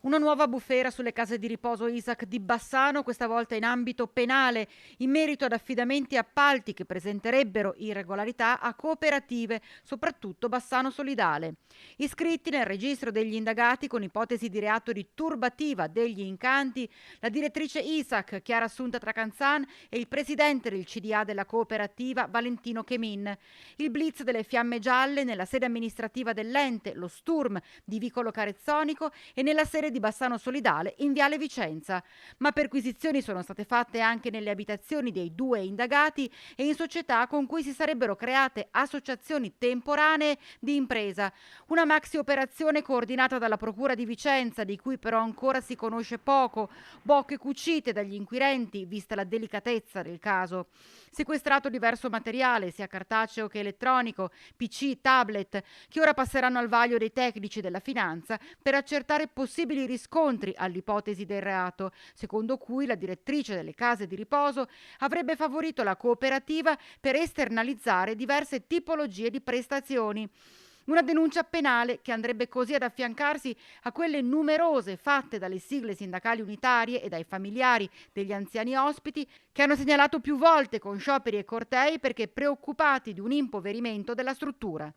Una nuova bufera sulle case di riposo ISAC di Bassano, questa volta in ambito penale, in merito ad affidamenti e appalti che presenterebbero irregolarità a cooperative, soprattutto Bassano Solidale. Iscritti nel registro degli indagati con ipotesi di reato di turbativa degli incanti, la direttrice ISAC, Chiara Assunta Tracanzan, e il presidente del CDA della cooperativa, Valentino Chemin. Il blitz delle fiamme gialle nella sede amministrativa dell'ente, lo Sturm di Vicolo Carezzonico e nella sede di Bassano Solidale in Viale Vicenza, ma perquisizioni sono state fatte anche nelle abitazioni dei due indagati e in società con cui si sarebbero create associazioni temporanee di impresa. Una maxi operazione coordinata dalla Procura di Vicenza, di cui però ancora si conosce poco, bocche cucite dagli inquirenti, vista la delicatezza del caso. Sequestrato diverso materiale, sia cartaceo che elettronico, PC, tablet, che ora passeranno al vaglio dei tecnici della finanza per accertare possibili riscontri all'ipotesi del reato, secondo cui la direttrice delle case di riposo avrebbe favorito la cooperativa per esternalizzare diverse tipologie di prestazioni. Una denuncia penale che andrebbe così ad affiancarsi a quelle numerose fatte dalle sigle sindacali unitarie e dai familiari degli anziani ospiti che hanno segnalato più volte con scioperi e cortei perché preoccupati di un impoverimento della struttura.